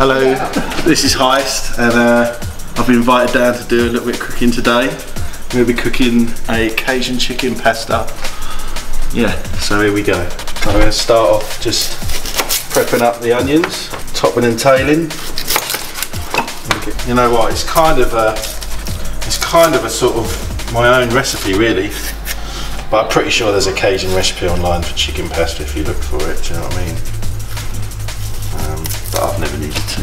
Hello, this is Heist, and I've been invited down to do a little bit of cooking today. I'm going to be cooking a Cajun chicken pasta. Yeah, so here we go. I'm going to start off just prepping up the onions, topping and tailing. You know what? It's kind of a sort of my own recipe, really. But I'm pretty sure there's a Cajun recipe online for chicken pasta if you look for it. Do you know what I mean? But I've never needed to.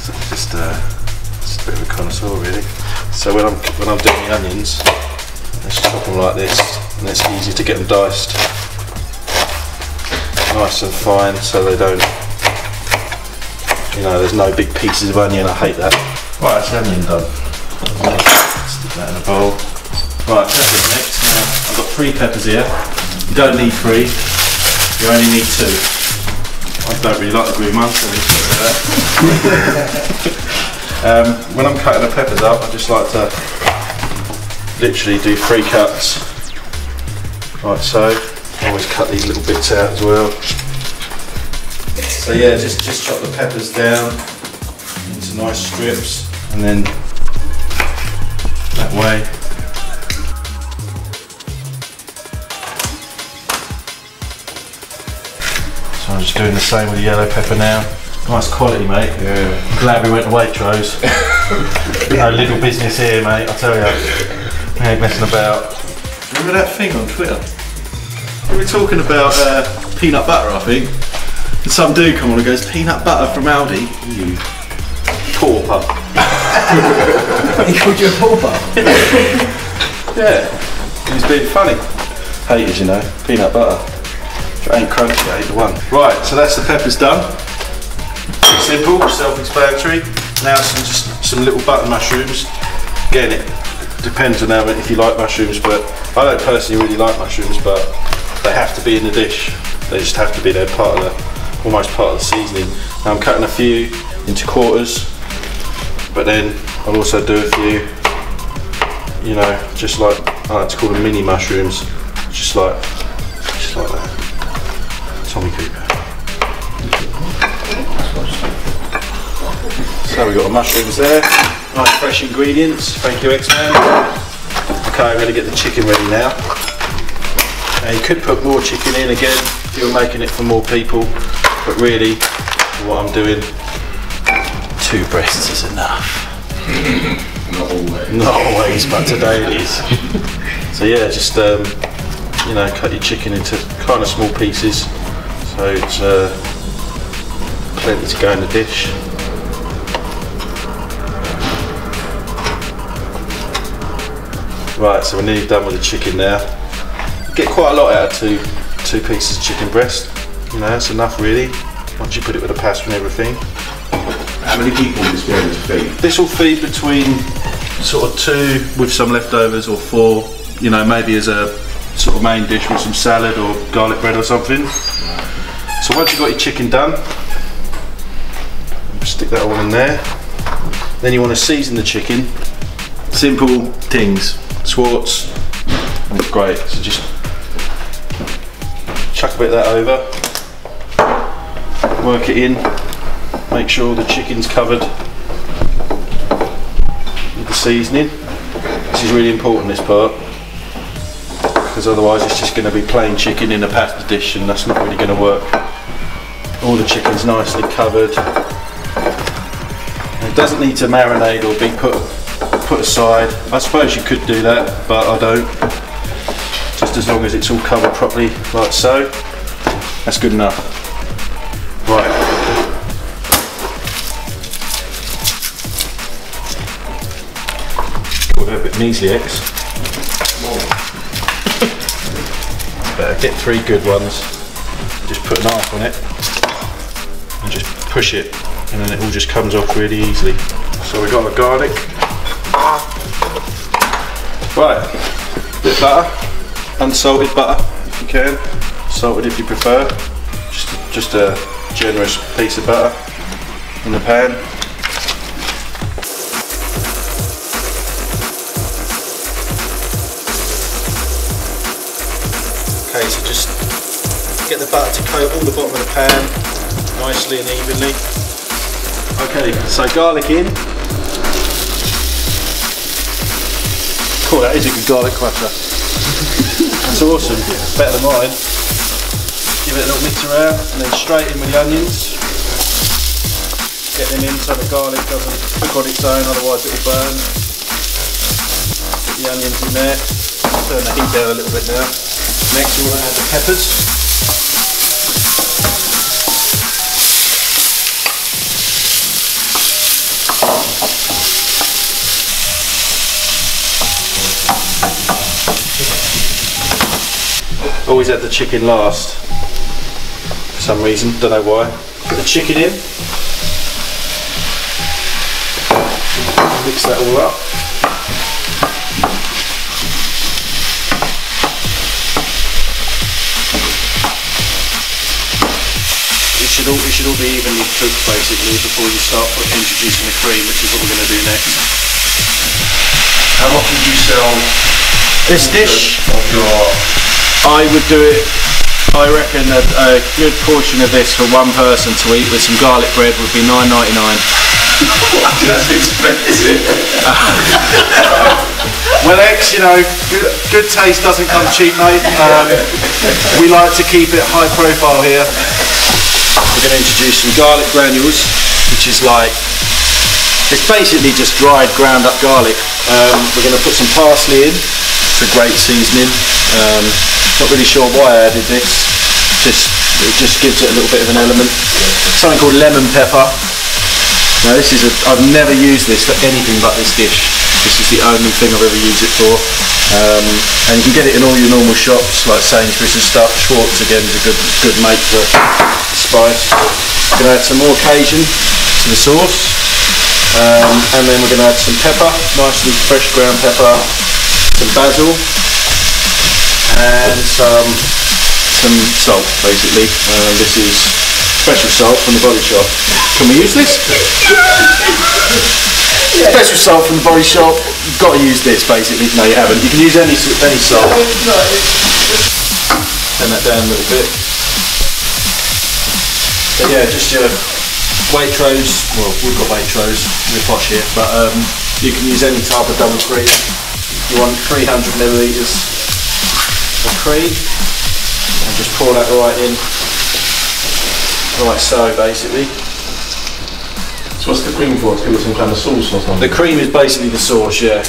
So just a bit of a connoisseur, really. So when I'm doing the onions, let's chop them like this, and it's easy to get them diced nice and fine, so they don't, you know, there's no big pieces of onion. I hate that. Right, that's the onion done. Stick that in a bowl. Right, peppers next. Now I've got 3 peppers here. You don't need 3. You only need 2. I don't really like the green ones, so when I'm cutting the peppers up, I just like to literally do 3 cuts, like so. I always cut these little bits out as well. So yeah, just chop the peppers down into nice strips, and then that way. So I'm just doing the same with the yellow pepper now. Nice quality, mate. Yeah. I'm glad we went to Waitrose. No little business here, mate, I tell you. We ain't messing about. Remember that thing on Twitter? We were talking about peanut butter, I think. And some dude come on and goes, peanut butter from Aldi? You pauper. He called you a pauper? Yeah. He was being funny. Haters, you know, peanut butter. If it ain't crunchy, I ain't the one. Right, so that's the peppers done. Simple, self-explanatory. Now some little button mushrooms. Again, it depends on how if you like mushrooms, but I don't personally really like mushrooms, but they have to be in the dish. They just have to be there, almost part of the seasoning. Now I'm cutting a few into quarters, but then I'll also do a few, you know, just like I like to call them mini mushrooms, just like that. Tommy Cooper. So we've got the mushrooms there, nice fresh ingredients. Thank you, X-Man. Okay, I'm going to get the chicken ready now. Now you could put more chicken in again if you're making it for more people, but really, for what I'm doing, 2 breasts is enough. Not always. Not always, but today it is. So yeah, just you know, cut your chicken into kind of small pieces, so it's plenty to go in the dish. Right, so we're nearly done with the chicken now. Get quite a lot out of two pieces of chicken breast. You know, that's enough really, once you put it with the pasta and everything. How many people is this going to feed? This will feed between sort of 2 with some leftovers, or 4, you know, maybe as a sort of main dish with some salad or garlic bread or something. So once you've got your chicken done, stick that all in there. Then you want to season the chicken. Simple things. Swartz, and it's great. So just chuck a bit of that over, work it in, make sure the chicken's covered with the seasoning. This is really important, this part, because otherwise it's just going to be plain chicken in a pasta dish, and that's not really going to work. All the chicken's nicely covered. And it doesn't need to marinate or be put aside. I suppose you could do that, but I don't. Just as long as it's all covered properly, like so, that's good enough. Right. Got a bit measly eggs. Better get 3 good ones. Just put an half on it and just push it, and then it all just comes off really easily. So we've got the garlic. Right, bit of butter, unsalted butter if you can, salted if you prefer, just a generous piece of butter in the pan. Okay, so just get the butter to coat all the bottom of the pan, nicely and evenly. Okay, so garlic in. Cool, that is a good garlic cracker. That's awesome, better than mine. Give it a little mix around and then straight in with the onions. Get them in so the garlic doesn't cook on its own, otherwise it will burn. Get the onions in there. Turn the heat down a little bit now. Next we want to add the peppers. Always add the chicken last, for some reason, don't know why. Put the chicken in, mix that all up. It should all be evenly cooked basically before you start introducing the cream, which is what we're going to do next. How often do you sell this dish? Of I would do it, I reckon a good portion of this for one person to eat with some garlic bread would be $9.99. That's expensive. Well, you know, good taste doesn't come cheap, mate. We like to keep it high profile here. We're going to introduce some garlic granules, which is like, it's basically just dried, ground up garlic. We're going to put some parsley in. It's a great seasoning. Not really sure why I added this. It just gives it a little bit of an element. Something called lemon pepper. Now this is I've never used this for anything but this dish. This is the only thing I've ever used it for. And you can get it in all your normal shops like Sainsbury's and stuff. Schwartz again is a good mate for spice. We're going to add some more Cajun to the sauce. And then we're going to add some pepper, nicely fresh ground pepper, some basil, and some salt basically. This is special salt from the Body Shop. Can we use this? Yeah. Special salt from the Body Shop. You've got to use this basically. No, you haven't. You can use any salt. Turn that down a little bit. But yeah, just your Waitrose. Well, we've got Waitrose. We're posh here, but you can use any type of double cream. You want 300 millilitres of cream, and just pour that right in, like so basically. So what's the cream for? To give it some kind of sauce or something? The cream is basically the sauce, yeah.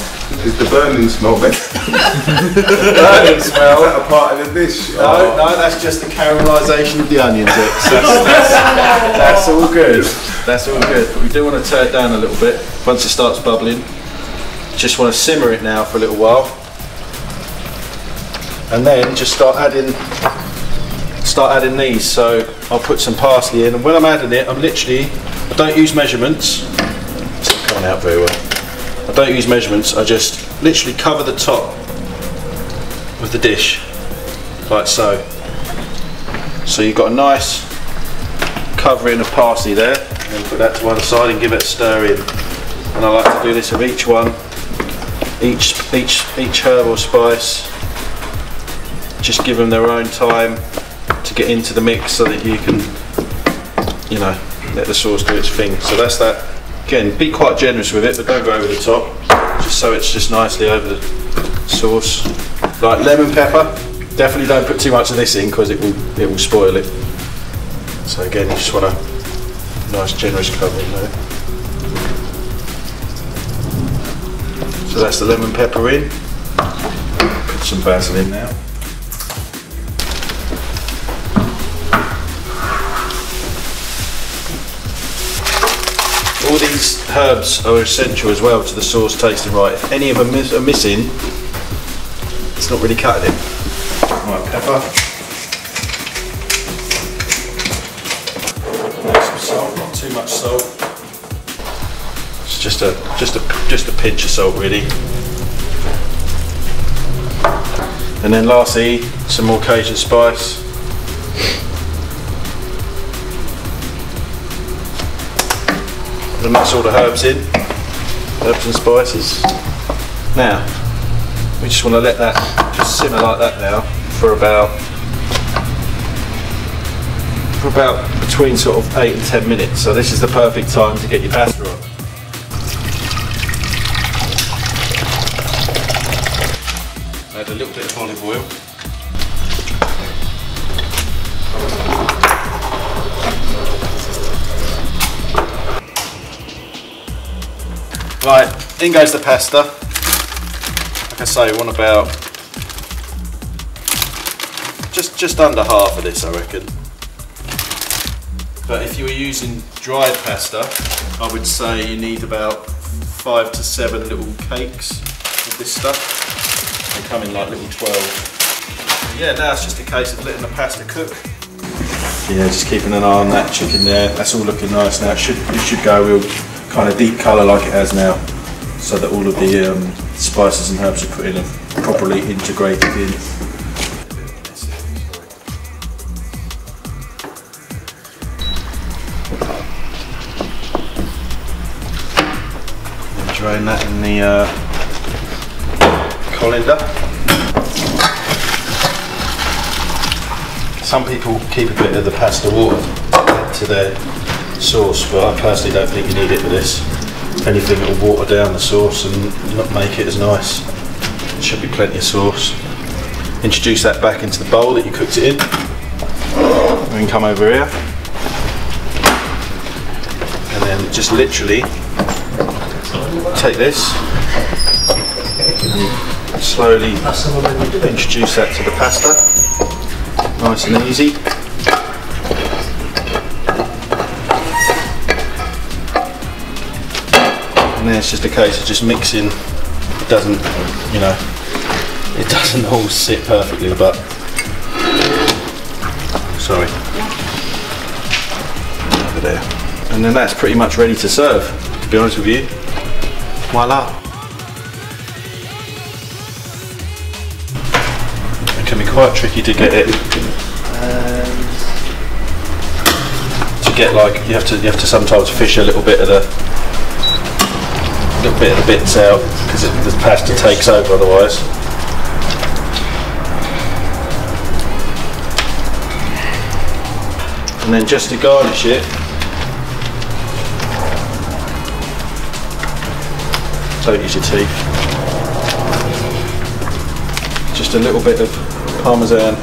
Is the burning smell better? Burning smell? Is that a part of the dish? No, that's just the caramelisation of the onions. That's all good. That's all good. But we do want to turn it down a little bit once it starts bubbling. Just want to simmer it now for a little while, and then just start adding these. So I'll put some parsley in, and when I'm adding it, I don't use measurements. It's not coming out very well. I don't use measurements. I just literally cover the top of the dish, like so. So you've got a nice covering of parsley there, and then put that to one side and give it a stir in. And I like to do this with each one. Each herb or spice, just give them their own time to get into the mix so that you can, you know, let the sauce do its thing. So that's that. Again, be quite generous with it, but don't go over the top, just so it's just nicely over the sauce. Like lemon pepper, definitely don't put too much of this in because it will spoil it. So again, you just want a nice generous covering there. So that's the lemon pepper in. Put some basil in now. All these herbs are essential as well to the sauce tasting right. If any of them are missing, it's not really cutting it. Right, pepper. Some salt, not too much salt. It's just a pinch of salt really. And then lastly, some more Cajun spice. And that's all the herbs in, herbs and spices. Now, we just want to let that just simmer like that now for about for about between sort of 8 and 10 minutes. So this is the perfect time to get your pasta on. Add a little bit of olive oil. Right, in goes the pasta. Like I say, we want about just under half of this, I reckon. But if you were using dried pasta, I would say you need about 5 to 7 little cakes of this stuff. They come in like little 12. Yeah, now it's just a case of letting the pasta cook. Yeah, just keeping an eye on that chicken there. That's all looking nice now. It should go real kind of deep colour like it has now, so that all of the spices and herbs you put in are properly integrated in. And drain that in the colander. Some people keep a bit of the pasta water to their sauce, but I personally don't think you need it for this. If anything, it will water down the sauce and not make it as nice. There should be plenty of sauce. Introduce that back into the bowl that you cooked it in. And then come over here. And then just literally take this and slowly introduce that to the pasta. Nice and easy. And then it's just a case of just mixing. It doesn't, you know, it doesn't all sit perfectly, but sorry, over there. And then that's pretty much ready to serve, to be honest with you. Voila. It can be quite tricky to get it. To get like you have to sometimes fish a little bit of the bits out, because the pasta takes over otherwise. And then just to garnish it, don't use your teeth, just a little bit of Parmesan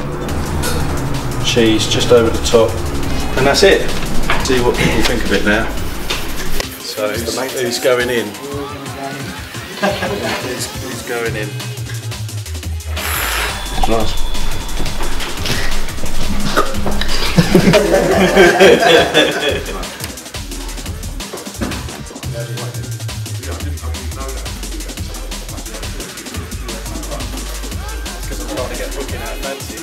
cheese just over the top, and that's it. See what people think of it now. So who's going in? Who's going in? Nice. Because I'm trying to get booking out fancy.